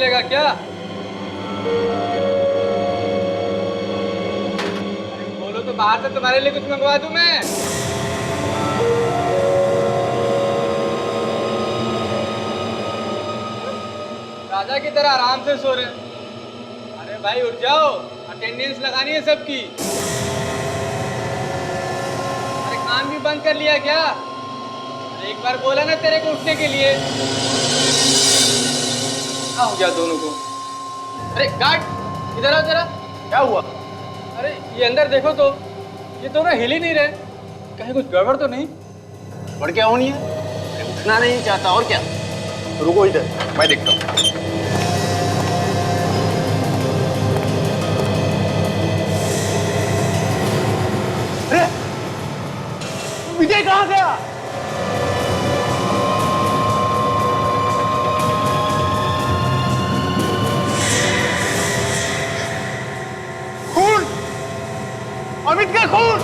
मिलेगा क्या? बोलो तो बाहर से तुम्हारे लिए कुछ मंगवा दूं मैं। राजा की तरह आराम से सो रहे। अरे भाई उठ जाओ, अटेंडेंस लगानी है सबकी। अरे कान भी बंद कर लिया क्या? अरे एक बार बोला ना तेरे को उठने के लिए। क्या हो गया दोनों को? अरे गार्ड इधर आओ जरा। क्या हुआ? अरे ये अंदर देखो तो, ये दोनों हिल ही नहीं रहे। कहीं कुछ गड़बड़ तो नहीं? गड़बड़ क्या होनी है? उठना नहीं चाहता और क्या? रुको इधर, मैं देखता हूँ। अरे विजय कहाँ गया? खून! अमित का खून!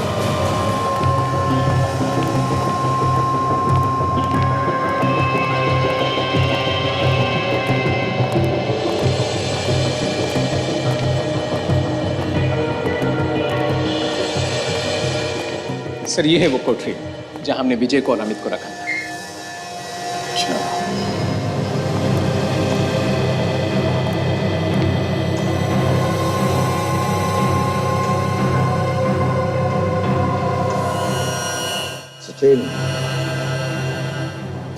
सर ये है वो कोठरी जहां हमने विजय को और अमित को रखा था। अच्छा। सचिन,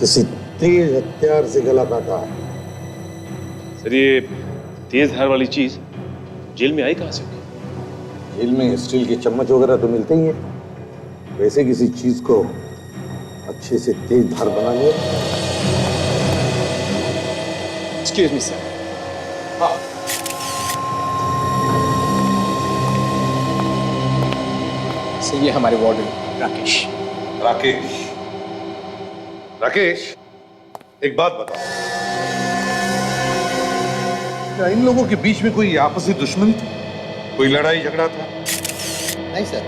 किसी तेज हथियार से गला काटा है। सर ये तेज धार वाली चीज जेल में आई कहां से? जेल में स्टील के चम्मच वगैरह तो मिलते ही हैं। वैसे किसी चीज को अच्छे से तेज धार बना लिया। Excuse me sir. हाँ। सर ये हमारे वार्डन राकेश। राकेश, राकेश, एक बात बताओ, क्या इन लोगों के बीच में कोई आपसी दुश्मनी थी? कोई लड़ाई झगड़ा था? नहीं सर,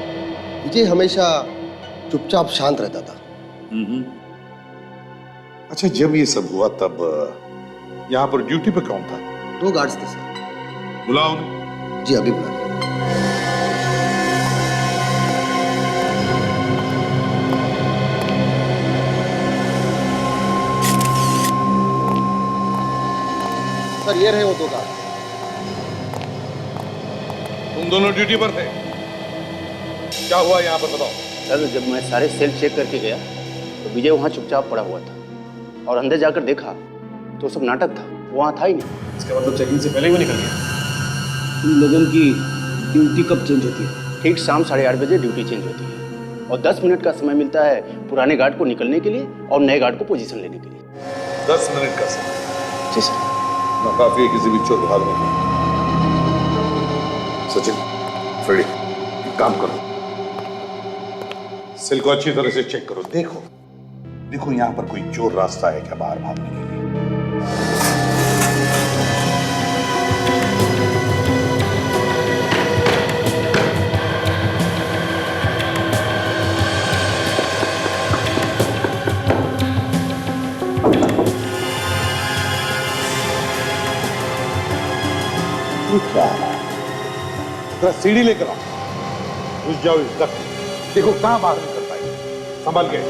विजय हमेशा चुपचाप शांत रहता था। अच्छा, जब ये सब हुआ तब यहाँ पर ड्यूटी पे कौन था? 2 गार्ड्स थे सर। बुलाओ उन्हें। जी अभी बुला रहे हैं। सर ये रहे वो 2 गार्ड। तुम दोनों ड्यूटी पर थे? क्या हुआ यहाँ पर बताओ। सर जब मैं सारे सेल चेक करके गया तो विजय वहाँ चुपचाप पड़ा हुआ था और अंदर जाकर देखा तो सब नाटक था, वहाँ था ही नहीं। इसका मतलब चेकिंग से पहले ही वो निकल गया। तुम लोगों की ड्यूटी कब चेंज होती है? ठीक शाम 8:30 बजे ड्यूटी चेंज होती है और 10 मिनट का समय मिलता है पुराने गार्ड को निकलने के लिए और नए गार्ड को पोजीशन लेने के लिए। 10 मिनट का समय? जी सर। ना काफी है किसी भी चोर भागने के। सचिन, फ्रेडी, एक काम करो, सेल को अच्छी तरह से चेक करो। देखो देखो यहाँ पर कोई चोर रास्ता है क्या बाहर भागने के लिए? क्या है? जरा सीढ़ी लेकर आओ, घुस जाओ इस डक में। देखो कहां बाहर निकल पाएगी। संभल गए।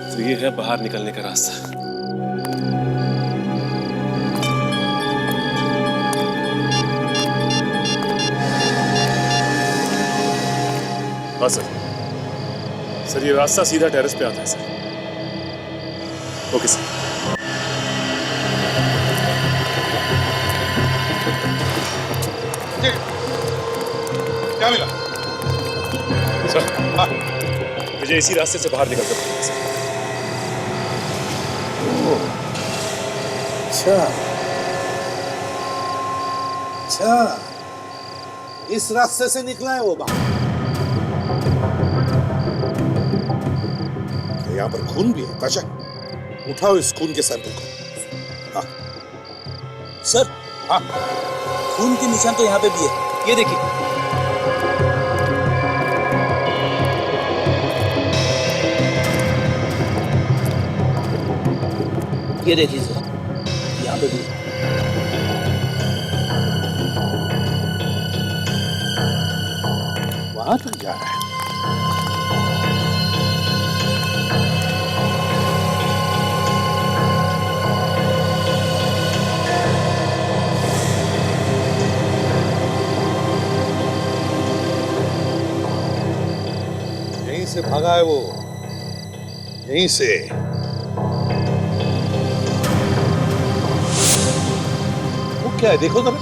तो ये है बाहर निकलने का रास्ता। हाँ सर, सर ये रास्ता सीधा टेरेस पे आता है सर। Okay sir. क्या मिला? सर मुझे इसी रास्ते से बाहर निकलकर पड़ेगा सर। अच्छा अच्छा, इस रास्ते से निकला है वो बाहर। यहाँ पर खून भी है। ताशा, उठाओ इस खून के सैंपल को। हाँ सर, हाँ, खून के निशान तो यहाँ पे भी है, ये देखिए। ये देखिए सर, यहाँ पे भी। वहां तक जा रहा है। यहीं से भागा है वो, यहीं से। वो क्या है, देखो जरा।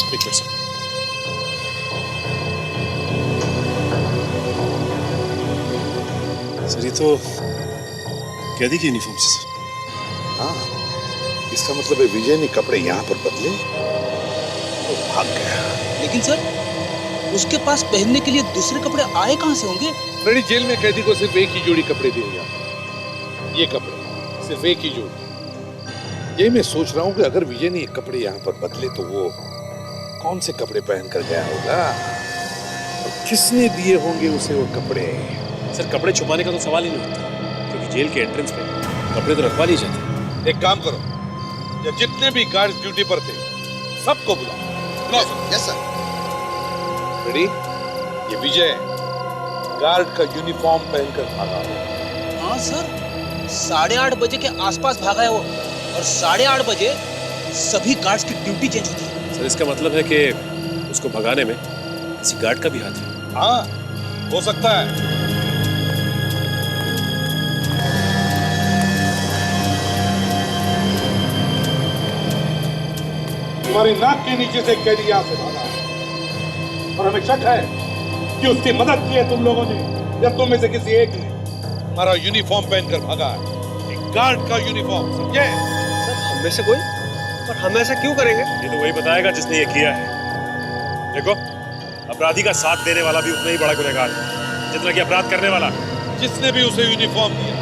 एक मिनट सर। सर ये तो कैदी की यूनिफॉर्म से सर। हाँ, इसका मतलब है विजय ने कपड़े यहाँ पर बदले तो भाग गया। लेकिन सर, उसके पास पहनने के लिए दूसरे कपड़े आए कहाँ से होंगे? फ्रेडी, जेल में कैदी को सिर्फ एक ही जोड़ी कपड़े दिए जाते हैं। ये कपड़े सिर्फ एक ही जोड़ी। ये मैं सोच रहा हूँ कि अगर विजय ने ये कपड़े यहाँ पर बदले तो वो कौन से कपड़े पहन कर गया होगा और किसने दिए होंगे उसे वो कपड़े। सर कपड़े छुपाने का तो सवाल ही नहीं होता, क्योंकि जेल के एंट्रेंस पे कपड़े तो रखवा नहीं जाते। एक काम करो, या जितने भी गार्ड्स ड्यूटी पर थे सबको बुलाओ। Yes sir. रेडी? ये विजय गार्ड का यूनिफॉर्म पहनकर भागा हुआ। हाँ सर, 8:30 बजे के आसपास भागा है वो, और 8:30 बजे सभी गार्ड्स की ड्यूटी चेंज होती है। सर इसका मतलब है कि उसको भगाने में किसी गार्ड का भी हाथ है। हाँ, हो सकता है। तुम्हारी नाक के नीचे से कैदी यहां से भागा और हमें शक है कि उसकी मदद की है तुम लोगों ने या तुम में से किसी एक ने। हमारा यूनिफॉर्म पहनकर भागा है, एक गार्ड का यूनिफॉर्म, समझे? सर हम में से कोई? और हम ऐसा क्यों करेंगे? ये तो वही बताएगा जिसने ये किया है। देखो, अपराधी का साथ देने वाला भी उतना ही बड़ा गुनहगार है जितना कि अपराध करने वाला। जिसने भी उसे यूनिफॉर्म दिया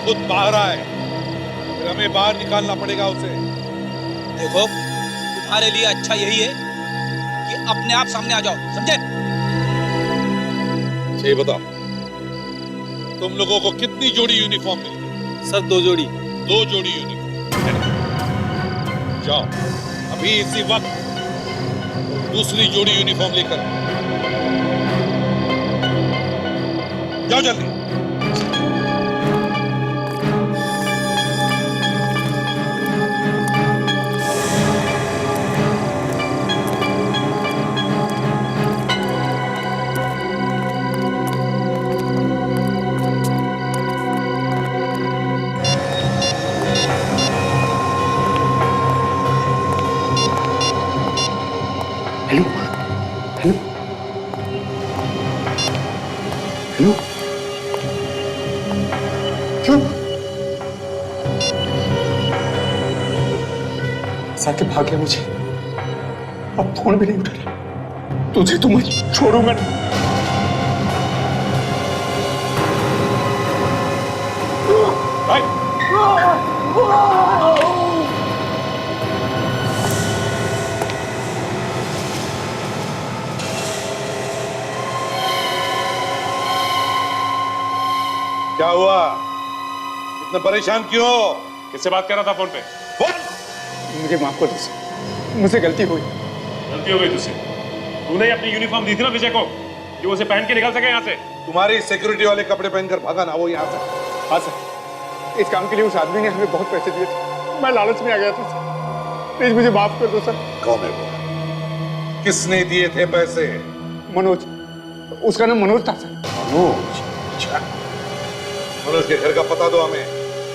खुद बाहर आए, फिर हमें बाहर निकालना पड़ेगा उसे। देखो, तुम्हारे लिए अच्छा यही है कि अपने आप सामने आ जाओ, समझे? ये बताओ, तुम लोगों को कितनी जोड़ी यूनिफॉर्म मिली? सर 2 जोड़ी। 2 जोड़ी यूनिफॉर्म। जाओ अभी इसी वक्त दूसरी जोड़ी यूनिफॉर्म लेकर जाओ, जल्दी। हेलो हेलो हेलो क्यों साके भाग गया मुझे, अब फोन भी नहीं उठा रहा। तुझे तो मैं छोड़ूंगा नहीं। क्या हुआ, इतना परेशान क्यों? किससे बात कर रहा था फोन पे? मुझे माफ कर दो सर, मुझसे गलती हुई। गलती हो गई तुझसे। तूने ही अपनी यूनिफॉर्म दी थी ना विजय को, कि वो उसे पहन के निकल सके यहाँ से। तुम्हारी सिक्योरिटी वाले कपड़े पहनकर भागा ना वो यहाँ से। हाँ सर, इस काम के लिए उस आदमी ने हमें बहुत पैसे दिए थे, मैं लालच में आ गया था सर, प्लीज मुझे माफ कर दो सर। कौन है वो? किसने दिए थे पैसे? मनोज, उसका नाम मनोज था सर। मनोज? अच्छा, मनोज के घर का पता दो हमें,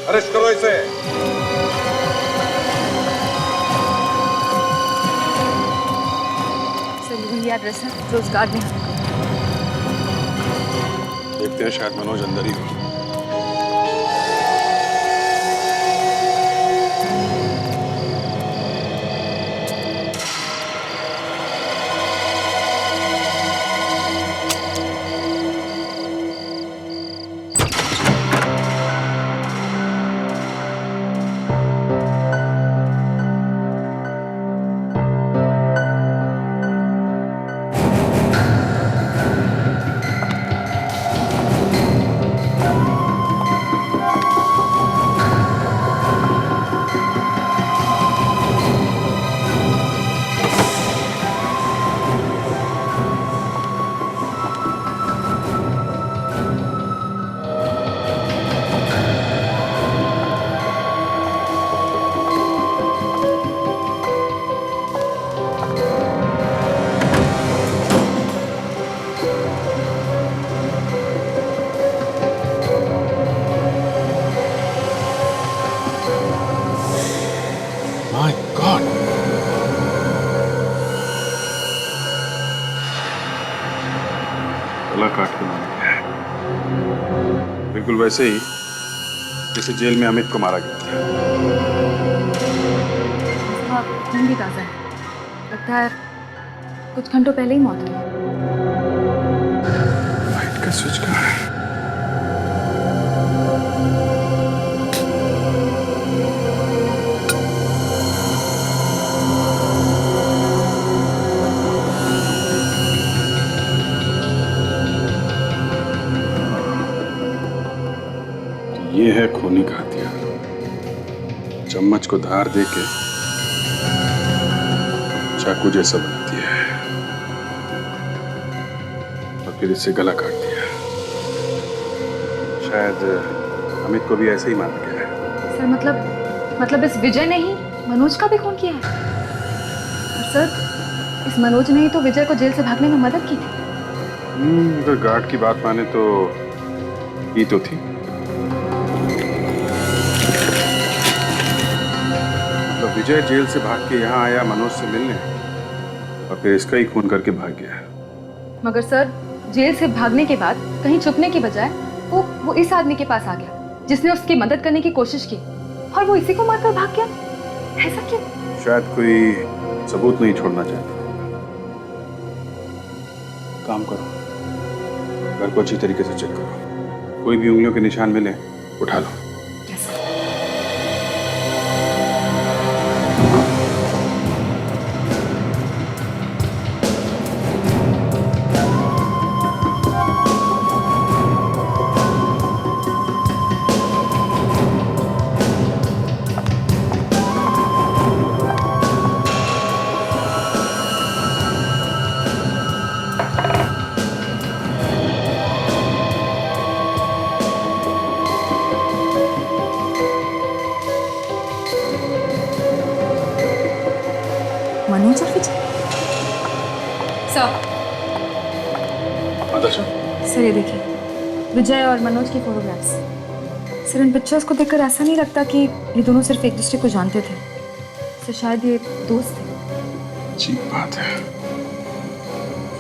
अरेस्ट करो इसे। सर वही एड्रेस है जो उस गार्ड ने हमें कहा। देखते हैं, शायद मनोज अंदर ही हो। My God. गला काट के मारा गया है, बिल्कुल वैसे ही जैसे जेल में अमित को मारा गया था। हाँ, खून भी ताज़ा है। लगता है कुछ घंटों पहले ही मौत हुई। लाइट का स्विच कहाँ है? ये है खूनी का हथियार। चम्मच को धार देके चाकू जैसा बना दिया है और फिर इससे गला काट दिया। शायद अमित को भी ऐसे ही मारा गया है। सर मतलब इस विजय ने ही मनोज का भी खून किया है। और सर, इस मनोज ने ही तो विजय को जेल से भागने में मदद की थी। अगर गार्ड की बात माने तो ये तो थी। मतलब विजय जेल से भाग के यहाँ आया मनोज से मिलने और फिर इसका ही खून करके भाग गया। मगर सर, जेल से भागने के बाद कहीं छुपने की बजाय वो इस आदमी के पास आ गया जिसने उसकी मदद करने की कोशिश की, और वो इसी को मारकर भाग गया। ऐसा क्यों? शायद कोई सबूत नहीं छोड़ना चाहता। काम करो, घर को अच्छी तरीके से चेक करो, कोई भी उंगलियों के निशान मिले उठा लो। मनोज और विजय। सर, सर ये देखिए, विजय और मनोज की फोटोग्राफ्स। सर, इन पिक्चर्स को देखकर ऐसा नहीं लगता कि ये दोनों सिर्फ एक दूसरे को जानते थे। सर, शायद ये दोस्त थे। अच्छी बात है,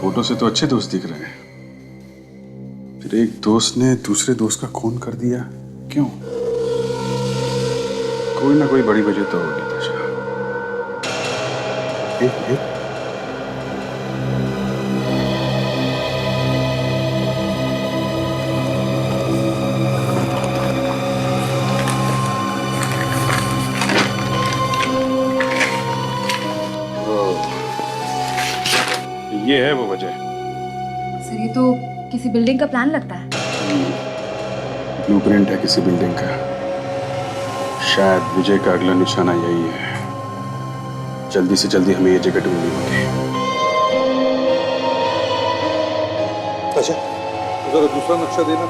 फोटो से तो अच्छे दोस्त दिख रहे हैं। फिर एक दोस्त ने दूसरे दोस्त का खून कर दिया, क्यों? कोई ना कोई बड़ी वजह तो होगी। एक ये है वो वजह। सर, ये तो किसी बिल्डिंग का प्लान लगता है। ब्लूप्रिंट है किसी बिल्डिंग का। शायद विजय का अगला निशाना यही है। जल्दी से जल्दी हमें ये जगह ढूंढनी होगी। अच्छा, जरा दूसरा नक्शा देना।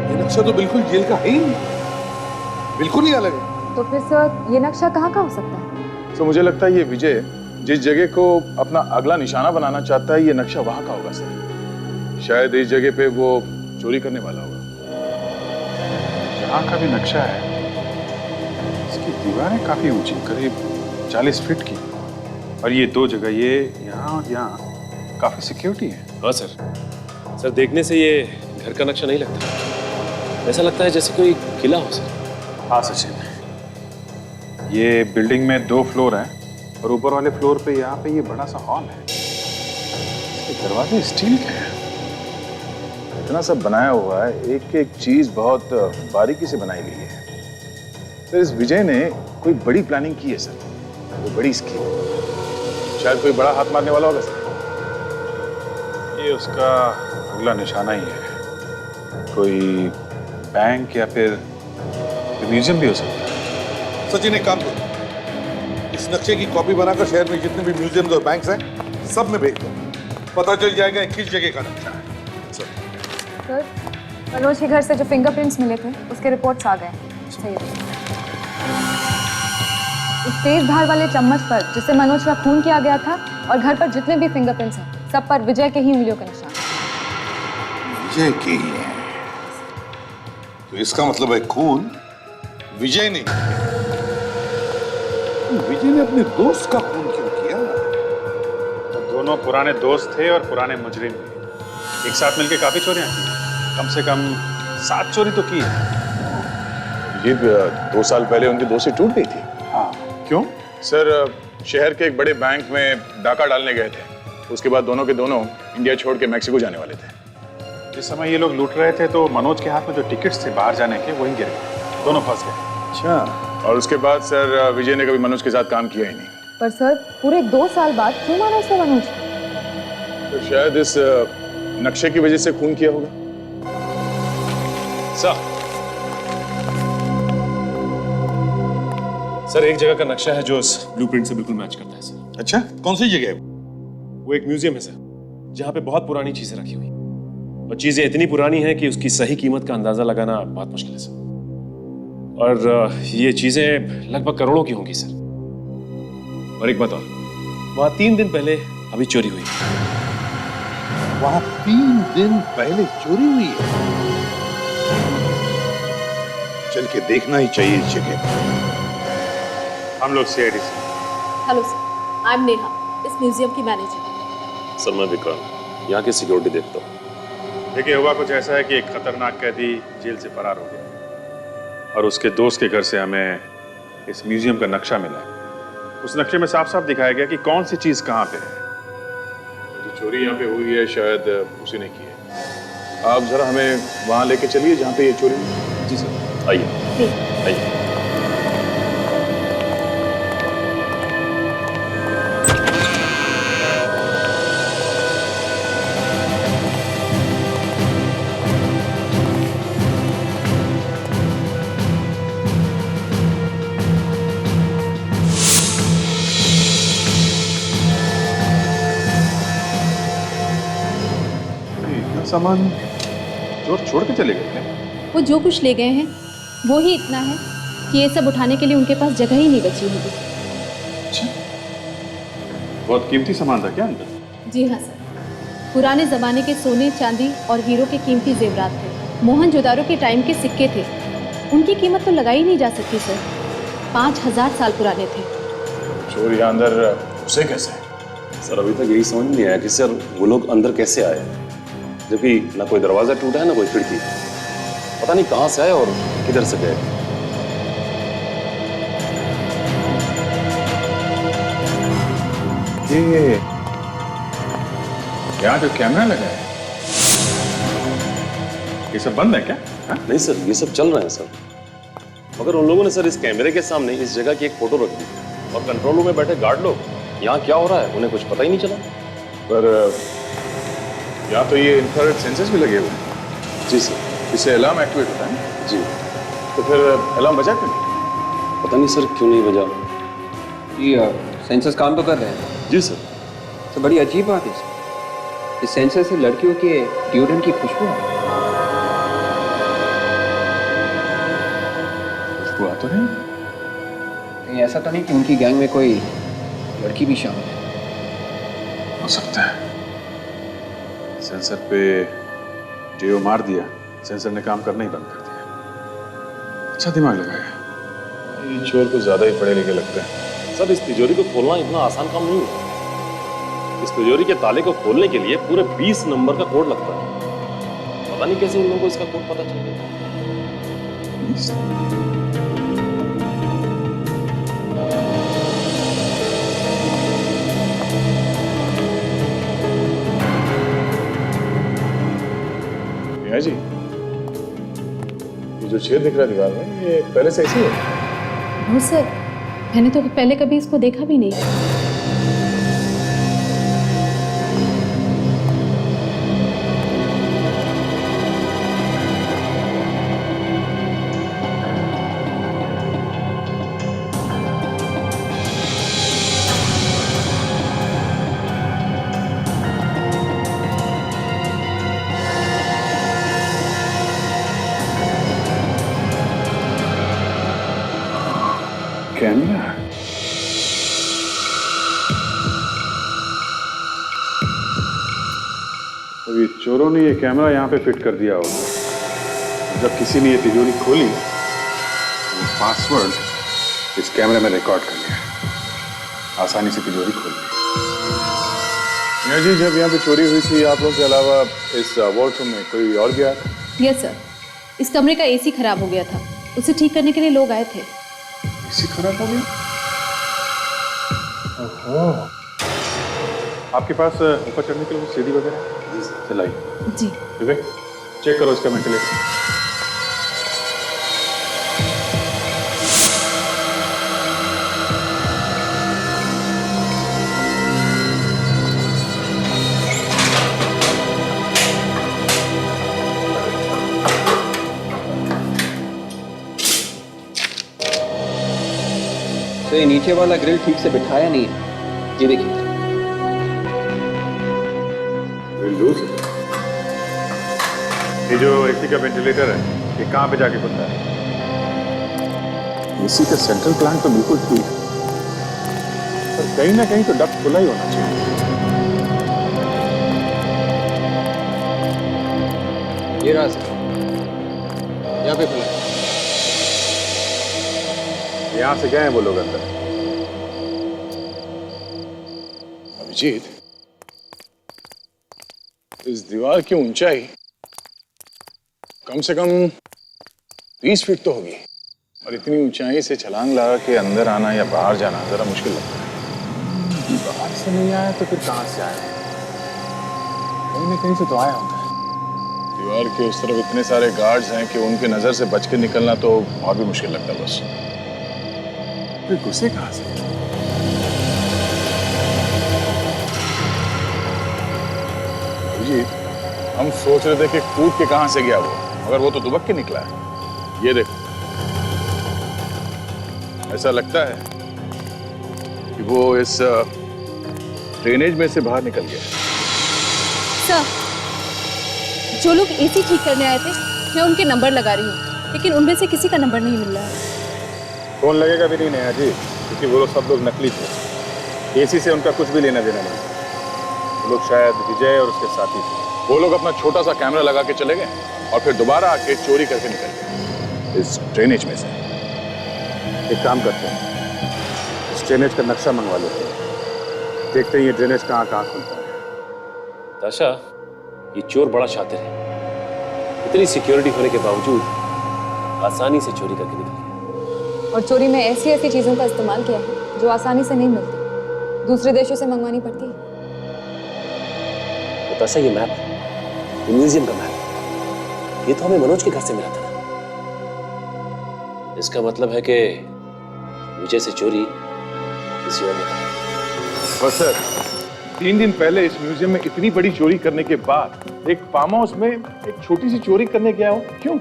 ये नक्शा तो बिल्कुल जेल का है ही नहीं, बिल्कुल ही अलग है। तो फिर सर, ये नक्शा कहाँ का हो सकता है? तो मुझे लगता है ये विजय जिस जगह को अपना अगला निशाना बनाना चाहता है, ये नक्शा वहां का होगा सर। शायद इस जगह पे वो चोरी करने वाला होगा। यहाँ का भी नक्शा है, इसकी दीवारें काफी ऊंची, करीब 40 फीट की, और ये दो जगह, ये यहाँ और यहाँ, काफी सिक्योरिटी है। हाँ सर, देखने से ये घर का नक्शा नहीं लगता। ऐसा लगता है जैसे कोई किला हो सर। हाँ सचिन, ये बिल्डिंग में 2 फ्लोर हैं और ऊपर वाले फ्लोर पे यहाँ पे ये बड़ा सा हॉल है। इसके दरवाजे स्टील के हैं। इतना सब बनाया हुआ है, एक एक चीज बहुत बारीकी से बनाई गई है। सर, इस विजय ने कोई बड़ी प्लानिंग की है सर, कोई बड़ी स्कीम। शायद कोई बड़ा हाथ मारने वाला होगा सर। ये उसका अगला निशाना ही है। कोई बैंक या फिर म्यूजियम भी हो सकता है। सचिन, एक काम करो, इस नक्शे की कॉपी बनाकर शहर में जितने भी म्यूजियम और बैंक्स हैं सब में भेज दो। पता चल जाएगा किस जगह का नक्शा है। सर, मनोज के घर से जो फिंगरप्रिंट्स मिले थे उसके रिपोर्ट्स आ गए। सही है। इस तेज धार वाले चम्मच पर जिससे मनोज का खून किया गया था और घर पर जितने भी फिंगरप्रिंट्स हैं सब पर विजय के ही उंगलियों के निशान। विजय के ही है, तो इसका मतलब है खून विजय ने किया। विजय ने अपने दोस्त का खून क्यों किया? तो दोनों पुराने दोस्त थे और पुराने मुजरिम थे। एक साथ मिलकर काफी चोरियां की, कम से कम 7 चोरी तो की है। ये 2 साल पहले उनकी दोस्ती टूट गई थी। हाँ, क्यों? सर शहर के एक बड़े बैंक में डाका डालने गए थे। उसके बाद दोनों के दोनों इंडिया छोड़ के मैक्सिको जाने वाले थे। जिस समय ये लोग लूट रहे थे तो मनोज के हाथ में जो टिकट्स थे बाहर जाने के वहीं गिर गए, दोनों फंस गए। अच्छा। और उसके बाद सर विजय ने कभी मनोज के साथ काम किया ही नहीं। पर सर पूरे 2 साल बाद क्यों मारा उसने मनोज? तो शायद इस नक्शे की वजह से खून किया होगा। सर एक जगह का नक्शा है जो इस ब्लूप्रिंट से बिल्कुल मैच करता है सर। अच्छा, कौन सी जगह है? वो एक म्यूजियम है सर, जहाँ पे बहुत पुरानी चीजें रखी हुई, और चीजें इतनी पुरानी हैं कि उसकी सही कीमत का अंदाजा लगाना बहुत मुश्किल है सर। और ये चीजें लगभग करोड़ों की होंगी सर। और एक बात और, वहाँ 3 दिन पहले अभी चोरी हुई। वहां 3 दिन पहले चोरी हुई है। चल के देखना ही चाहिए इस जगह। हम लोग सीआईडी से। Hello sir, I am Neha, इस म्यूजियम की मैनेजर। सर मैं विक्रांत, यहाँ की सिक्योरिटी देखता हूँ। देखिए हुआ कुछ ऐसा है कि एक खतरनाक कैदी जेल से फरार हो गया और उसके दोस्त के घर से हमें इस म्यूजियम का नक्शा मिला। उस नक्शे में साफ साफ दिखाया गया कि कौन सी चीज कहाँ पे है। जो चोरी यहाँ पे हुई है शायद उसी ने की है। आप जरा हमें वहाँ लेके चलिए जहाँ पे ये चोरी हुई। जी सर, आइए आइए। सामान चोर छोड़ के चले गए थे। वो जो कुछ ले गए हैं वो ही इतना है कि ये सब उठाने के लिए उनके पास जगह ही नहीं बची होगी। अच्छा, बहुत कीमती सामान था क्या अंदर? जी हाँ सर, पुराने ज़माने के सोने चांदी और हीरो के कीमती जेवरात थे। मोहनजोदारो के टाइम के सिक्के थे, उनकी कीमत तो लगाई नहीं जा सकती सर। 5000 साल पुराने थे। चोर यहाँ अंदर उसे कैसे? सर अभी तक यही समझ नहीं आया कि सर वो लोग अंदर कैसे आए, जबकि ना कोई दरवाजा टूटा है ना कोई खिड़की। पता नहीं कहाँ से आए और किधर से गए। ये यहाँ जो कैमरा लगा है ये सब बंद है क्या? हा? नहीं सर, ये सब चल रहे हैं सर। मगर उन लोगों ने सर इस कैमरे के सामने इस जगह की एक फोटो रख दी और कंट्रोल रूम में बैठे गार्ड लोग यहाँ क्या हो रहा है उन्हें कुछ पता ही नहीं चला। पर यहाँ तो ये इंफ्रारेड सेंसर्स भी लगे हुए हैं। जी सर। इससे अलार्म एक्टिवेट होता है। जी। तो फिर अलार्म बजा क्यों नहीं? पता नहीं सर क्यों नहीं बजा। ये सेंसर्स काम तो कर रहे हैं। जी सर। तो बड़ी अजीब बात है इस सेंसर से लड़कियों के डिओड्रेंट की खुशबू आ रही है। खुशबू आ तो नहीं? कहीं ऐसा तो नहीं कि उनकी गैंग में कोई लड़की भी शामिल है? हो सकता है। सेंसर पे जेओ मार दिया, सेंसर ने काम करना ही बंद कर दिया। अच्छा दिमाग लगाया। ये चोर को ज्यादा ही पढ़े लिखे लगते हैं। सर इस तिजोरी को खोलना इतना आसान काम नहीं है। इस तिजोरी के ताले को खोलने के लिए पूरे 20 नंबर का कोड लगता है। पता नहीं कैसे उन लोगों को इसका कोड पता चल गया। मियां जी, ये जो छेद दिख रहा है दीवार में ये पहले से ऐसी है? नो सर, मैंने तो पहले कभी इसको देखा भी नहीं। कैमरा? तो ये चोरों ने ये कैमरा यहाँ पे फिट कर दिया होगा। जब किसी ने ये तिजोरी खोली तो वो पासवर्ड इस कैमरे में रिकॉर्ड कर लिया, आसानी से तिजोरी खोल ली। मियां जी, जब यहाँ पे चोरी हुई थी आप लोगों के अलावा इस वॉल्ट रूम में कोई और गया था? यस सर, इस कमरे का एसी खराब हो गया था, उसे ठीक करने के लिए लोग आए थे। एसी खराब हो गया? ओहो। आपके पास ऊपर चढ़ने के लिए सीढ़ी वगैरह है? चलाइए। जी। विवेक, चेक करो इसका वेंटिलेटर। तो ये नीचे वाला ग्रिल ठीक से बिठाया नहीं है, ये देखिए। ये जो एसी का वेंटिलेटर है ये कहाँ पे जाके खुलता है? एसी का सेंट्रल प्लांट तो बिल्कुल ठीक है, पर कहीं ना कहीं तो डक्ट खुला ही होना चाहिए। ये रहा सर, यहाँ पे खुला। यहाँ से गए हैं वो लोग अंदर। अभिजीत, इस दीवार की ऊंचाई कम से कम 30 फीट तो होगी, और इतनी ऊंचाई से छलांग लगा के अंदर आना या बाहर जाना जरा मुश्किल लगता है। बाहर से नहीं आया तो फिर कहां से आया? कहीं ना कहीं से तो आया होगा। दीवार के उस तरफ इतने सारे गार्ड्स हैं कि उनके नजर से बच के निकलना तो और भी मुश्किल लगता है। बस फिर घुसे कहां से? जी, हम सोच रहे थे कि कूद के कहां से गया वो, मगर वो तो दुबक के निकला है। ये देखो, ऐसा लगता है कि वो इस ड्रेनेज में से बाहर निकल गया। सर, जो लोग एसी ठीक करने आए थे, मैं उनके नंबर लगा रही हूँ, लेकिन उनमें से किसी का नंबर नहीं मिल रहा है। फोन लगेगा भी नहीं नया जी, क्योंकि वो लोग सब लोग नकली थे। एसी से उनका कुछ भी लेना देना नहीं। वो लोग शायद विजय और उसके साथी थे। वो लोग अपना छोटा सा कैमरा लगा के चले गए और फिर दोबारा आके चोरी करके निकल गए इस ड्रेनेज में से। एक काम करते हैं, इस ड्रेनेज का नक्शा मंगवा लेते हैं, देखते हैं ये ड्रेनेज कहाँ कहाँ खुलता है। ताशा, ये चोर बड़ा शातिर है। इतनी सिक्योरिटी होने के बावजूद आसानी से चोरी करके निकल गया। और चोरी में ऐसी ऐसी चीजों का इस्तेमाल किया है जो आसानी से नहीं मिलती, दूसरे देशों से मंगवानी पड़ती है। ताशा, ये मैप, ये म्यूजियम का मैप, ये तो हमें मनोज के घर से मिला था ना। इसका मतलब है कि विजय से चोरी किसी और ने करा। बस सर, 3 दिन पहले इस म्यूजियम में इतनी बड़ी चोरी करने के बाद एक फार्म हाउस में एक छोटी सी चोरी करने गया हो, क्यों?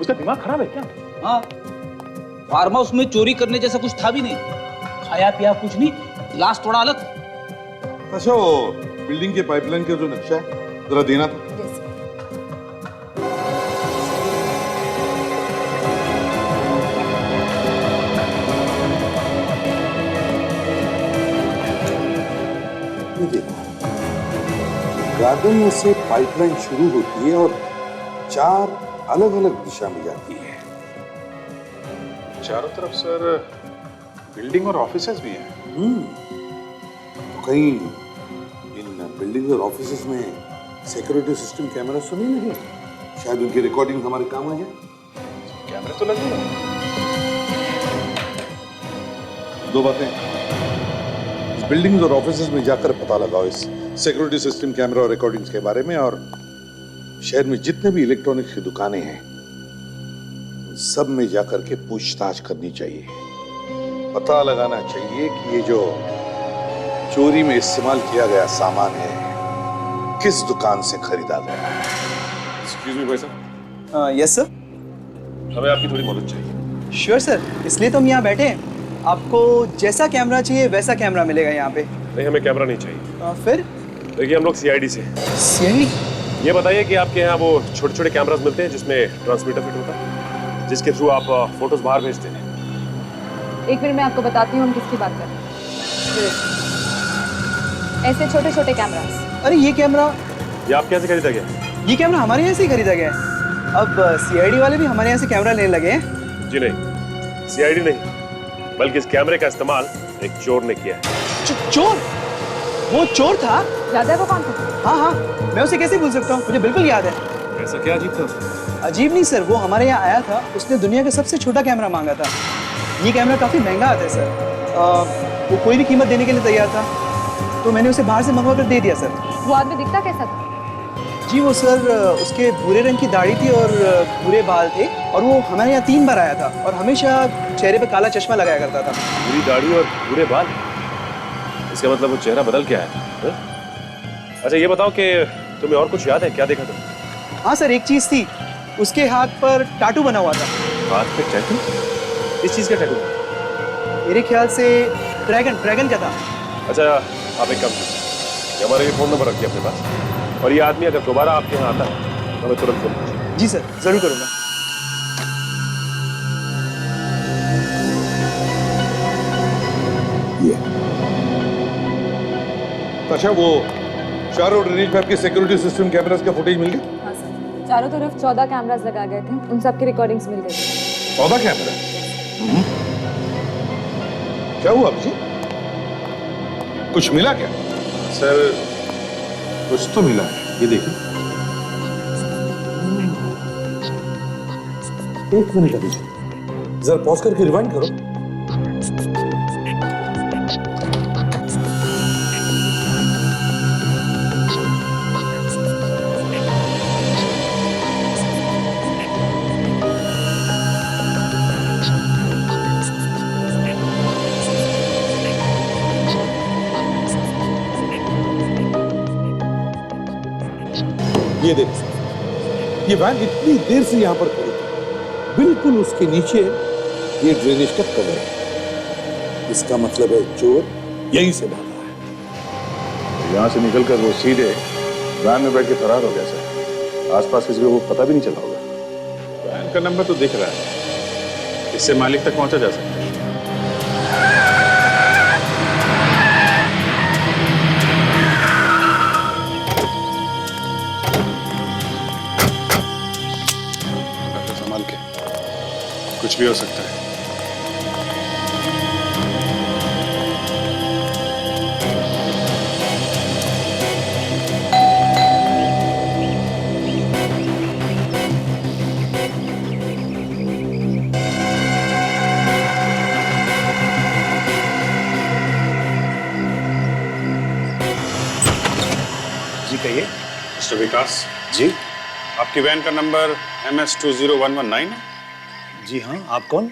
उसका दिमाग खराब है क्या? हाँ, फार्म हाउस में चोरी करने जैसा कुछ था भी नहीं। खाया पिया कुछ नहीं, गिलास थोड़ा अलग। अच्छा, वो बिल्डिंग के पाइपलाइन का जो नक्शा है जरा देना था। गार्डन में से पाइपलाइन शुरू होती है और 4 अलग अलग दिशा में जाती है। चारों तरफ सर बिल्डिंग और ऑफिसेज भी हैं। तो कहीं इन बिल्डिंग और ऑफिसेज में सिक्योरिटी सिस्टम कैमरा तो नहीं लगे? शायद उनकी रिकॉर्डिंग हमारे काम आ जाए। कैमरे तो लगे हैं। 2 बातें, इस बिल्डिंग्स और ऑफिसेज में जाकर पता लगाओ इस सिक्योरिटी सिस्टम, कैमरा और रिकॉर्डिंग्स के बारे में, और शहर में जितने भी इलेक्ट्रॉनिक्स की दुकानें हैं सब में जाकर के पूछताछ करनी चाहिए। पता लगाना चाहिए कि ये जो चोरी में इस्तेमाल किया गया सामान है किस दुकान से खरीदा गया है। एक्सक्यूज मी भाई साहब। Yes sir. हमें आपकी थोड़ी मदद चाहिए। श्योर सर, इसलिए तो हम यहाँ बैठे हैं। आपको जैसा कैमरा चाहिए वैसा कैमरा मिलेगा यहाँ पे। नहीं, हमें कैमरा नहीं चाहिए। फिर? देखिए, हम लोग सीआईडी से। सीआईडी? ये बताइए कि आपके यहाँ वो छोटे छोटे कैमरास मिलते हैं जिसमें ट्रांसमीटर फिट होता है, जिसके थ्रू आप फोटोज बाहर भेजते हैं? एक मिनट में आपको बताती हूँ हम किसकी बात कर रहे हैं। ऐसे छोटे छोटे कैमरास। अरे ये कैमरा ये आपके यहाँ से खरीदा गया? ये कैमरा हमारे यहाँ से ही खरीदा गया है। अब सीआईडी वाले भी हमारे यहाँ से कैमरा लेने लगे हैं। जी नहीं, सीआईडी नहीं, बल्कि इस कैमरे का इस्तेमाल एक चोर ने किया है। चोर? वो चोर था? याद है वो कौन था? हाँ हाँ, मैं उसे कैसे भूल सकता हूँ, मुझे बिल्कुल याद है। ऐसा क्या अजीब था उसमें? अजीब नहीं सर, वो हमारे यहाँ आया था, उसने दुनिया का सबसे छोटा कैमरा मांगा था। ये कैमरा काफी महंगा आता है सर। वो कोई भी कीमत देने के लिए तैयार था, तो मैंने उसे बाहर से मंगवा कर दे दिया सर। वो आदमी दिखता कैसा था? जी वो सर, उसके भूरे रंग की दाढ़ी थी और भूरे बाल थे, और वो हमारे यहाँ 3 बार आया था और हमेशा चेहरे पे काला चश्मा लगाया करता था। पूरी दाढ़ी और पूरे बाल? इसका मतलब वो चेहरा बदल के आया था? अच्छा ये बताओ कि तुम्हें और कुछ याद है, क्या देखा तुमने? हाँ सर, एक चीज थी, उसके हाथ पर टाटू बना हुआ था। हाथ पे टैटू? किस चीज का टैटू? मेरे ख्याल से ड्रैगन का था। अच्छा आप एक काम कीजिए, हमारे ये फोन नंबर रखिए अपने पास, और ये आदमी अगर दोबारा आपके यहाँ आता है तो हमें तुरंत फोन कीजिए। जी सर, जरूर करूंगा। अच्छा वो चारों ड्रेनेज पाइप के सिक्योरिटी सिस्टम कैमरास का फुटेज मिल गया? हाँ सर, चारों तरफ 14 कैमरास लगा गए थे, उन सब की रिकॉर्डिंग्स मिल गई। 14 कैमरा? क्या हुआ अभिजी? कुछ मिला क्या? सर कुछ तो मिला है, ये देखिए। एक मिनट अभिजी, जरा पॉज करके रिवाइंड करो। ये देखो, ये वैन इतनी देर से यहां पर खड़ी थी, बिल्कुल उसके नीचे ये ड्रेनेज का कवर है। इसका मतलब है चोर यहीं से भागा है। यहाँ से निकलकर वो सीधे वैन में बैठ के फरार हो गया सर। आसपास किसी को वो पता भी नहीं चला होगा। वैन का नंबर तो दिख रहा है, इससे मालिक तक पहुंचा जा सकता है। संभाल के, कुछ भी हो सकता है। जी कहिए। मिस्टर विकास जी आपकी वैन का नंबर MS20119 है? जी हाँ, आप कौन?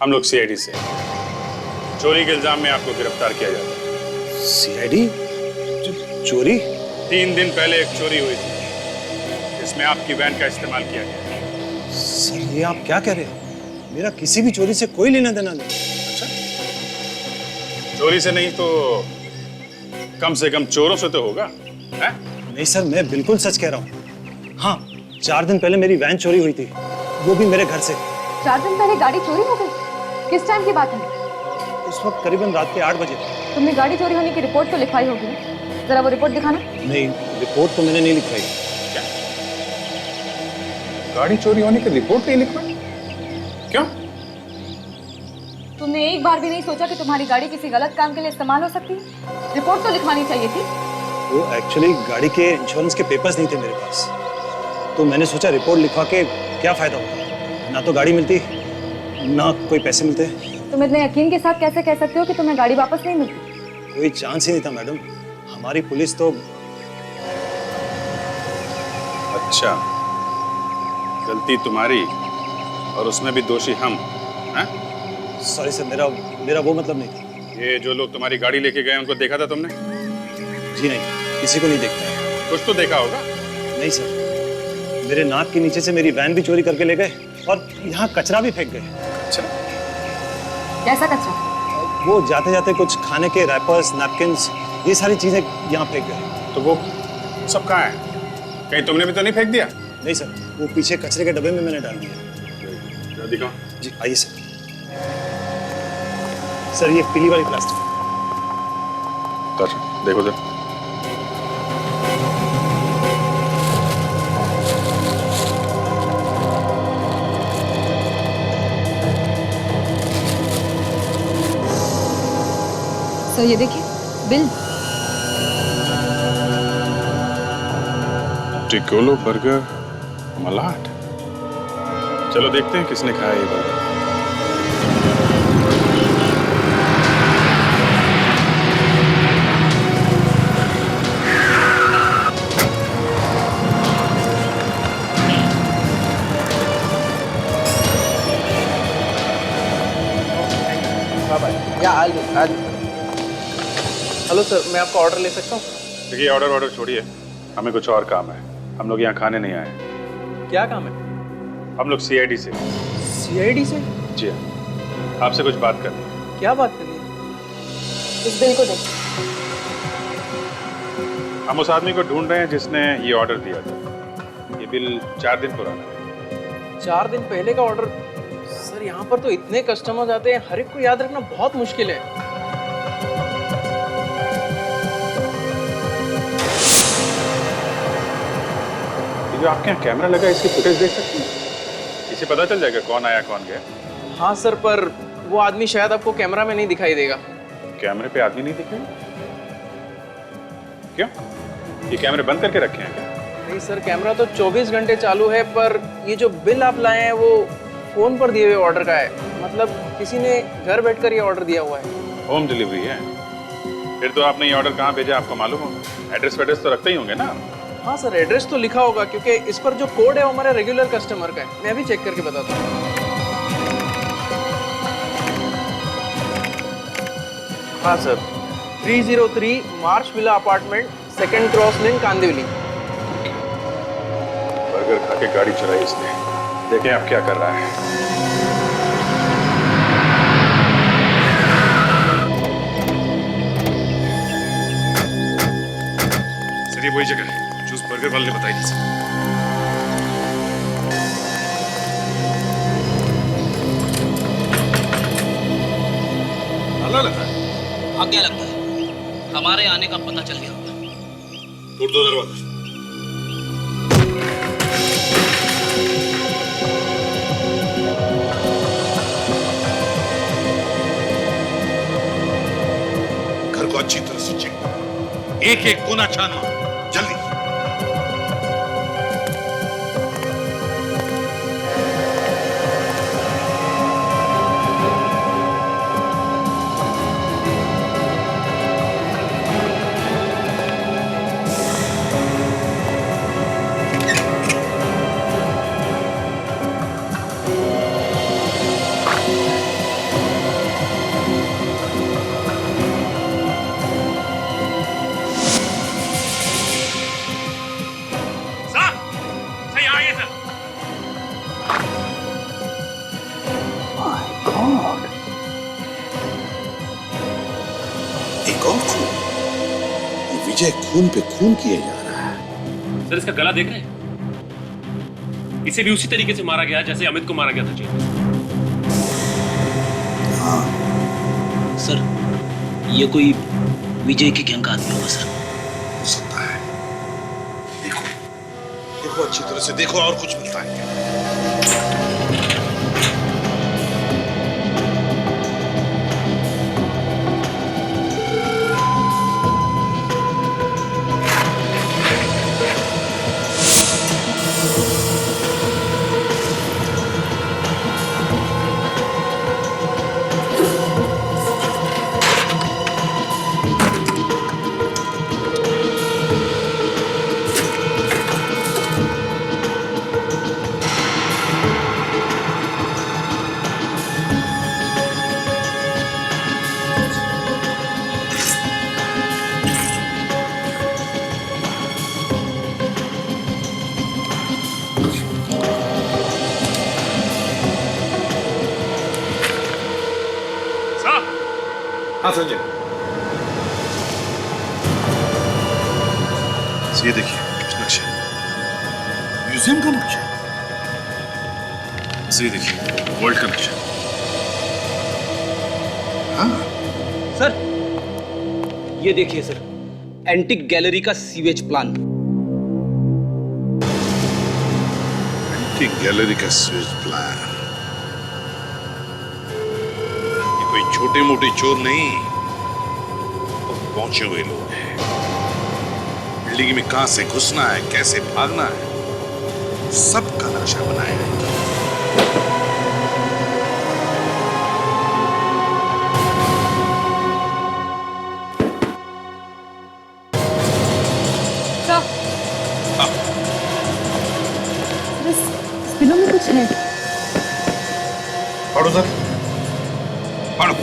हम लोग CID से हैं। चोरी के इल्जाम में आपको गिरफ्तार किया जाता है। CID? चोरी? 3 दिन पहले एक चोरी हुई थी, इसमें आपकी वैन का इस्तेमाल किया गया। सर ये आप क्या कह रहे हैं? मेरा किसी भी चोरी से कोई लेना देना नहीं। अच्छा, चोरी से नहीं तो कम से कम चोरों से तो होगा, है? नहीं सर, मैं बिल्कुल सच कह रहा हूँ। हाँ, 4 दिन पहले मेरी वैन चोरी हुई थी, वो भी मेरे घर से। 4 दिन पहले गाड़ी चोरी हो गई? किस टाइम की बात है? उस वक्त करीबन रात के 8 बजे। तुमने गाड़ी चोरी होने की रिपोर्ट तो लिखवाई होगी ना? जरा वो रिपोर्ट दिखाना। नहीं, रिपोर्ट तो मैंने नहीं लिखवाई। क्या? गाड़ी चोरी होने की रिपोर्ट नहीं लिखवाई? क्यों? तुमने एक बार भी नहीं सोचा कि तुम्हारी गाड़ी किसी गलत काम के लिए इस्तेमाल हो सकती है? रिपोर्ट तो लिखवानी चाहिए थी। वो एक्चुअली गाड़ी के इंश्योरेंस के पेपर्स नहीं थे मेरे पास, तो मैंने सोचा रिपोर्ट लिखवा के क्या फायदा होगा। ना तो गाड़ी मिलती, ना कोई पैसे मिलते। तुम इतने यकीन के साथ कैसे कह सकते हो कि तुम्हें गाड़ी वापस नहीं मिलती? कोई चांस ही नहीं था मैडम। हमारी पुलिस तो। अच्छा, गलती तुम्हारी और उसमें भी दोषी हम, हैं? सॉरी सर, मेरा वो मतलब नहीं था। ये जो लोग तुम्हारी गाड़ी लेके गए उनको देखा था तुमने? जी नहीं, किसी को नहीं देखता। कुछ तो देखा होगा? नहीं सर, मेरे नाक के नीचे से मेरी वैन भी चोरी करके ले गए और यहाँ कचरा भी फेंक गए। अच्छा, कैसा कचरा? वो जाते जाते कुछ खाने के रैपर्स, नैपकिन्स, ये सारी चीजें यहाँ फेंक गए। तो वो सब कहाँ है? कहीं तुमने भी तो नहीं फेंक दिया? नहीं सर, वो पीछे कचरे के डब्बे में मैंने डाल दिया। दिखाओ। जी आइए सर। सर ये पीली वाली प्लास्टिक। अच्छा, देखो जरा। सर ये देखिए बिल। टिकोलो बर्गर मलाट। चलो देखते हैं किसने खाया ये बर्गर। हेलो सर, मैं आपका ऑर्डर ले सकता हूँ? देखिए ऑर्डर छोड़िए, हमें कुछ और काम है। हम लोग यहाँ खाने नहीं आए। क्या काम है? हम लोग सीआईडी से। सीआईडी से? जी हाँ, आपसे कुछ बात करनी है। क्या बात करनी है? इस बिल को देखिए। हम उस आदमी को ढूंढ रहे हैं जिसने ये ऑर्डर दिया था। ये बिल 4 दिन पुराना है। 4 दिन पहले का ऑर्डर? सर यहाँ पर तो इतने कस्टमर्स आते हैं, हर एक को याद रखना बहुत मुश्किल है। जो आपके यहाँ कैमरा लगा है, इसकी फुटेज देख सकते हैं? इसे पता चल जाएगा कौन आया कौन गया। हाँ सर, पर वो आदमी शायद आपको कैमरा में नहीं दिखाई देगा। कैमरे पे आदमी नहीं दिखेगा? क्यों? ये कैमरे बंद करके रखे हैं क्या? नहीं सर, कैमरा तो 24 घंटे चालू है, पर ये जो बिल आप लाए हैं वो फोन पर दिए हुए ऑर्डर का है। मतलब किसी ने घर बैठकर ये ऑर्डर दिया हुआ है। होम डिलीवरी है? फिर तो आपने ये ऑर्डर कहाँ भेजा आपको मालूम होगा। एड्रेस वेड्रेस तो रखते ही होंगे ना? हाँ सर, एड्रेस तो लिखा होगा क्योंकि इस पर जो कोड है वो हमारे रेगुलर कस्टमर का है। मैं अभी चेक करके बताता हूँ। हाँ सर, 303 मार्च विला अपार्टमेंट, 2nd क्रॉस लेन, कांदिवली। बर्गर खा के गाड़ी चलाई इसने। देखें अब क्या कर रहा है। सर ये वही जगह है जो उस बर्गर वाले ने बताई थी सर। ताला लगा है। अब क्या लगता है हमारे आने का पता चल गया होगा। तोड़ दो दरवाजा। घर को अच्छी तरह से चेक करो, एक एक कोना छानो, जल्दी। विजय खून पे खून किए जा रहा है। सर इसका गला देख रहे हैं? इसे भी उसी तरीके से मारा गया जैसे अमित को मारा गया था जी। हाँ सर, ये कोई विजय की गैंग का आदमी होगा सर। हो सकता है। देखो देखो अच्छी तरह से देखो, और कुछ मिलता है क्या? हाँ संजय, ये देखिए नक्शा, म्यूजियम का नक्शा। ये देखिए वर्ल्ड का नक्शा। हाँ सर, ये देखिए सर, एंटिक गैलरी का सीवेज प्लान। एंटिक गैलरी का सीवेज प्लान। ये कोई छोटे मोटे चोर नहीं, पहुंचे हुए लोग हैं। बिल्डिंग में कहां से घुसना है, कैसे भागना है, सबका नक्शा बनाया है। इस बिलों में कुछ है। पढ़ो सर, पढ़ो।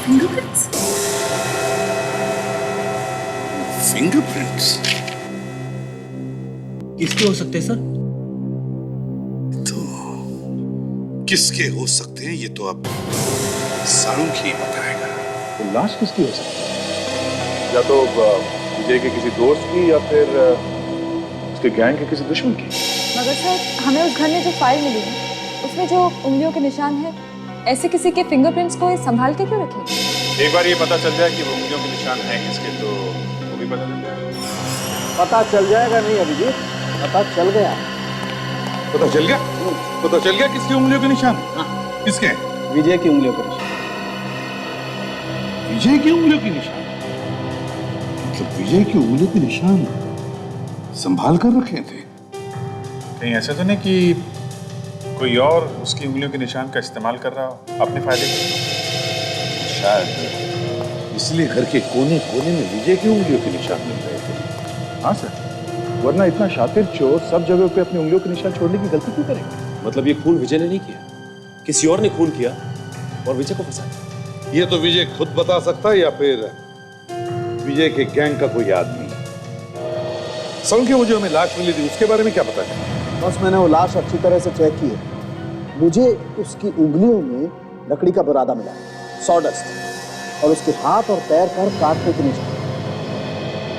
फिंगरप्रिंट्स। फिंगरप्रिंट्स किसके हो सकते हैं सर? तो किसके हो सकते हैं ये तो अब सारूख ही बताएगा। तो लाश किसकी हो सकती है? या तो विजय के किसी दोस्त की या फिर उसके गैंग के किसी दुश्मन की। मगर सर हमें उस घर में जो फाइल मिली है उसमें जो उंगलियों के निशान है, ऐसे किसी के फिंगरप्रिंट्स को संभाल के क्यों रखें? एक बार ये पता चल जाए कि वो उंगलियों के निशान हैं किसके, तो वो भी पता चल जाएगा। पता चल जाएगा नहीं अभिजीत, पता चल गया। पता चल गया? पता चल गया किसकी उंगलियों के निशान? किसके? विजय की उंगलियों के निशान। विजय की उंगलियों के निशान? मतलब विजय की उंगलियों के निशान संभाल कर रखे थे? कहीं ऐसा तो नहीं कि कोई और उसकी उंगलियों के निशान का इस्तेमाल कर रहा हो अपने फायदे के लिए? शायद इसलिए घर के कोने कोने में विजय की उंगलियों के निशान मिल रहे थे। हाँ सर, वरना इतना शातिर चोर सब जगह पे अपनी उंगलियों के निशान छोड़ने की गलती क्यों करेंगे? मतलब ये खून विजय ने नहीं किया, किसी और ने खून किया और विजय को फंसाया। ये तो विजय खुद बता सकता है या फिर विजय के गैंग का कोई आदमी। संख्या जो हमें लाश मिली थी उसके बारे में क्या पता है? बस मैंने वो लाश अच्छी तरह से चेक की है। मुझे उसकी उंगलियों में लकड़ी का बुरादा मिला, सॉडस्ट, और उसके हाथ और पैर पर काटने के निशान,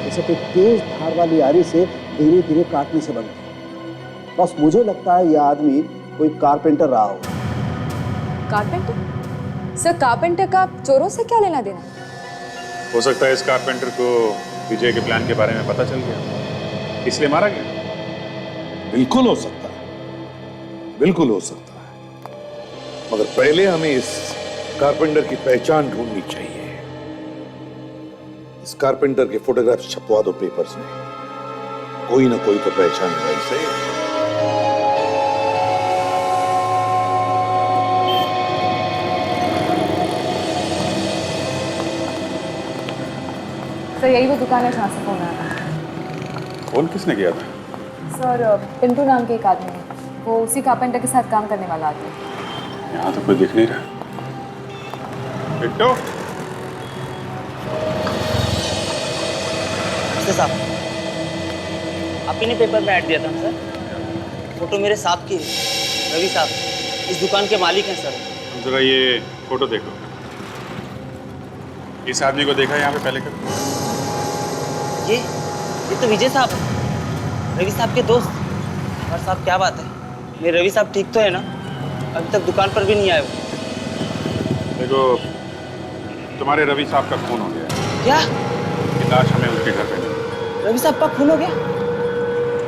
जैसे कोई तेज धार वाली आरी से धीरे धीरे काटने से बनती। बस मुझे लगता है यह आदमी कोई कारपेंटर रहा हो। कारपेंटर? सर कारपेंटर का चोरों से क्या लेना देना? हो सकता है इस कारपेंटर को विजय के प्लान के बारे में पता चल गया, इसलिए मारा गया। बिल्कुल हो सकता है, बिल्कुल हो सकता है, मगर पहले हमें इस कारपेंटर की पहचान ढूंढनी चाहिए। इस कारपेंटर के फोटोग्राफ्स छपवा दो पेपर्स में, कोई ना कोई तो पहचानेगा इसे। सर यही वो दुकान है जहाँ से फोन आया था। फोन किसने किया था? सर पिंटू नाम के एक आदमी है, वो उसी कारपेंटर के साथ काम करने वाला आदमी है। यहाँ तो कोई दिख नहीं रहा। पिंटू? साहब, आपने पेपर में ऐड दिया था सर। फोटो मेरे साहब की है, रवि साहब इस दुकान के मालिक हैं सर। जरा ये फोटो देखो। इस आदमी को देखा यहाँ पे पहले कभी? ये तो विजय साहब है, रवि साहब के दोस्त। और साहब क्या बात है, मेरे रवि साहब ठीक तो है ना? अभी तक दुकान पर भी नहीं आए हो। देखो, तुम्हारे रवि साहब का खून हो गया है। क्या? ये लाश हमें उनके घर पे मिली। रवि साहब का खून हो गया?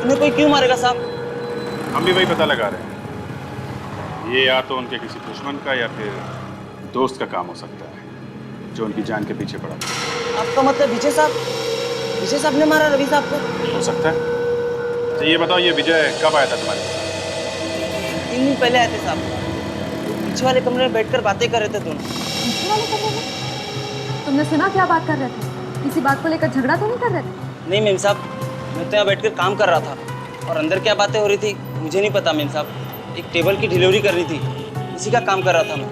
उन्हें कोई क्यों मारेगा साहब? हम भी वही पता लगा रहे हैं। ये या तो उनके किसी दुश्मन का या फिर दोस्त का काम हो सकता है जो उनकी जान के पीछे पड़ा। आपका मतलब विजय साहब ने मारा रवि साहब को? हो सकता है। तो ये बताओ, ये विजय कब आया था तुम्हारे पास? 3 दिन पहले आए थे साहब। पीछे वाले कमरे में बैठकर बातें कर रहे थे दोनों। पीछे वाले कमरे में? तुमने सुना क्या बात कर रहे थे? किसी बात को लेकर झगड़ा तो नहीं कर रहे थे? नहीं मेम साहब, मैं तो यहाँ बैठकर काम कर रहा था और अंदर क्या बातें हो रही थी मुझे नहीं पता मेम साहब। एक टेबल की डिलीवरी करनी थी, इसी का काम कर रहा था मैं।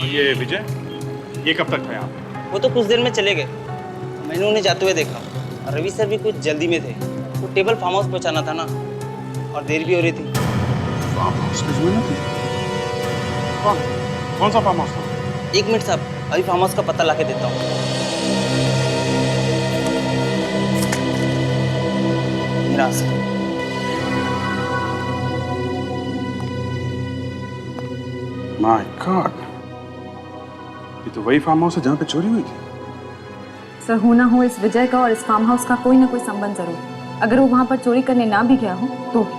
और ये विजय, ये कब तक था यहाँ पे? वो तो कुछ देर में चले गए, मैंने उन्हें जाते हुए देखा। और रवि सर भी कुछ जल्दी में थे, वो टेबल फार्म हाउस पहुँचाना था ना, और देर भी हो रही थी। फार्म हाउस में जुए ना थी? कौन सा फार्म हाउस था? 1 मिनट साहब, अभी फार्म हाउस का पता ला के देता हूँ। सर माय गॉड, ये तो वही फार्म हाउस है जहाँ पे चोरी हुई थी। सर, हो ना हो इस विजय का और इस फार्म हाउस का कोई ना कोई संबंध जरूर। अगर वो वहां पर चोरी करने ना भी गया हो तो भी।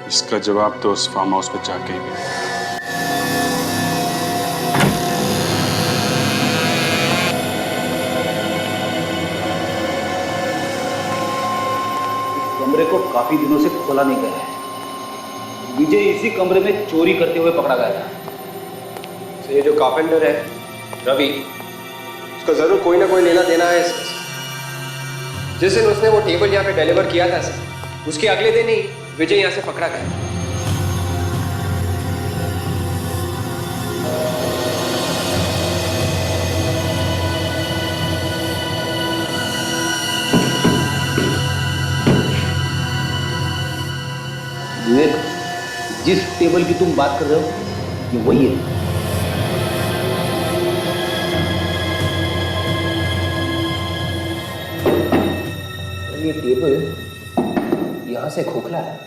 इसका जवाब तो उस फार्म हाउस पर जाके ही मिलेगा। कमरे को काफी दिनों से खोला नहीं गया है। विजय इसी कमरे में चोरी करते हुए पकड़ा गया था। तो ये जो कारपेंटर है रवि, उसका जरूर कोई ना कोई लेना देना है इसके साथ। जिस दिन उसने वो टेबल यहाँ पे डिलीवर किया था सर, उसके अगले दिन ही विजय यहाँ से पकड़ा गया। विवेक, जिस टेबल की तुम बात कर रहे हो ये वही है। ये टेबल यहां से खोखला है।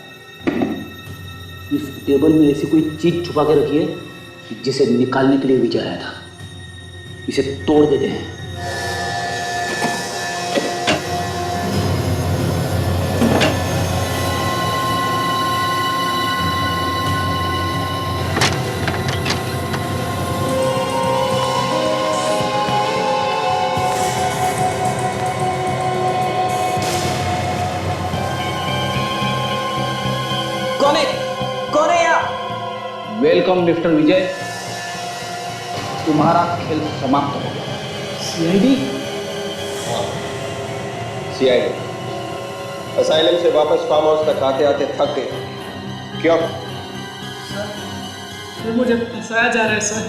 इस टेबल में ऐसी कोई चीज छुपा के रखी है जिसे निकालने के लिए विजय आया था। इसे तोड़ देते हैं। कौन है यहाँ? वेलकम मिस्टर विजय, तुम्हारा खेल समाप्त हो गया। सीआईडी? सीआईडी असाइलम से वापस फार्म हाउस तक आते आते थक गए। क्यों? सर, मुझे फंसाया जा रहा है सर।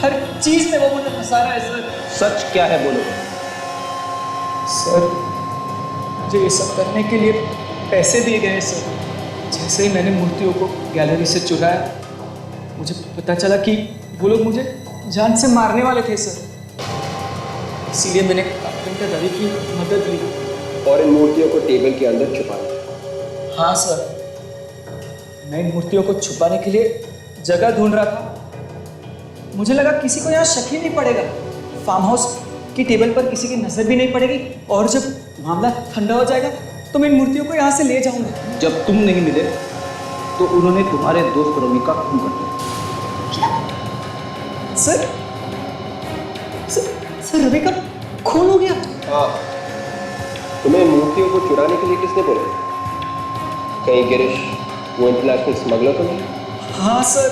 हर चीज में वो मुझे फंसा रहा है सर। सच क्या है बोलो। सर, मुझे ये सब करने के लिए पैसे दिए गए सर। जैसे ही मैंने मूर्तियों को गैलरी से चुराया, मुझे पता चला कि वो लोग मुझे जान से मारने वाले थे सर। इसीलिए मैंने कारपेंटर रवि की मदद ली और इन मूर्तियों को टेबल के अंदर छुपा दिया। हाँ सर, मैं इन मूर्तियों को छुपाने के लिए जगह ढूंढ रहा था। मुझे लगा किसी को यहाँ शक ही नहीं पड़ेगा। फार्म हाउस की टेबल पर किसी की नजर भी नहीं पड़ेगी और जब मामला ठंडा हो जाएगा तो मैं इन मूर्तियों को यहाँ से ले जाऊंगा। जब तुम नहीं मिले तो उन्होंने तुम्हारे दोस्त रवि का खून कर दिया। सर, रवि का खून हो गया? हाँ, तुम्हें मूर्तियों को चुराने के लिए किसने बोला? कहीं गिरीश वो इंटरनेशनल स्मगलर तो नहीं? हाँ सर,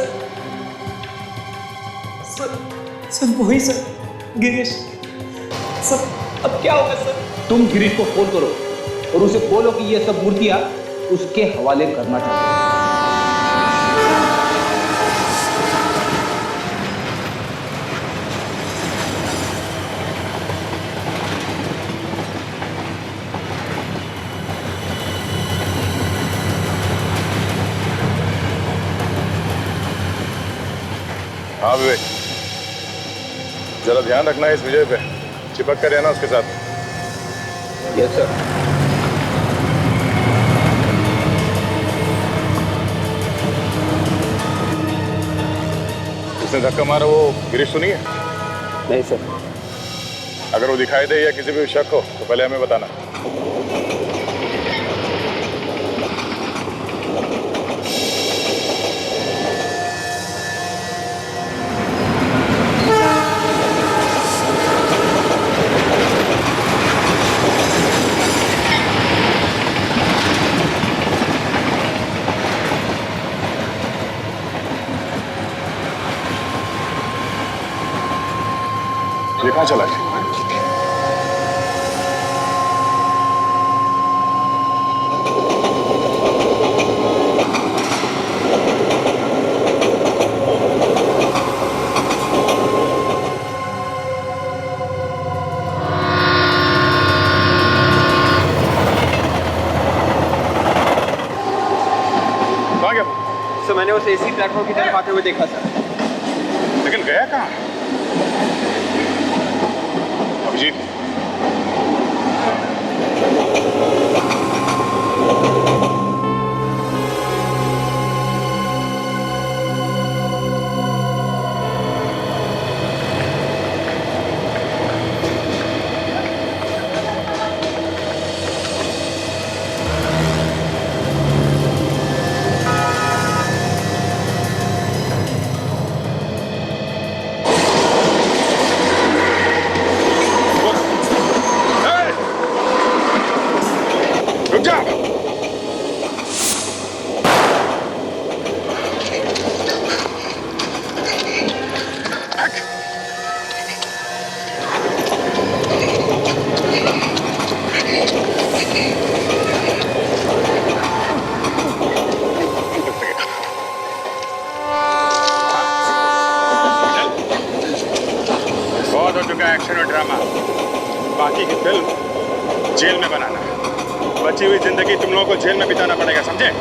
वही सर, गिरीश। सर, अब क्या होगा सर? तुम गिरीश को फोन करो और उसे बोलो कि ये सब मूर्तियां उसके हवाले करना चाहते हैं। हाँ विवेक, जरा ध्यान रखना है इस विजय पे, चिपक कर रहना उसके साथ। Yes sir. उसने धक्का मारा वो गिरीश तो नहीं है? नहीं सर। अगर वो दिखाई दे या किसी भी शक हो तो पहले हमें बताना। ये कहाँ चला गया? कहाँ गया? सर, मैंने उसे इसी प्लेटफॉर्म की तरफ आते हुए देखा सर। लेकिन गया कहाँ? अभिजीत, ड्रामा, बाकी की फिल्म जेल में बनाना। बची हुई जिंदगी तुम लोगों को जेल में बिताना पड़ेगा, समझे?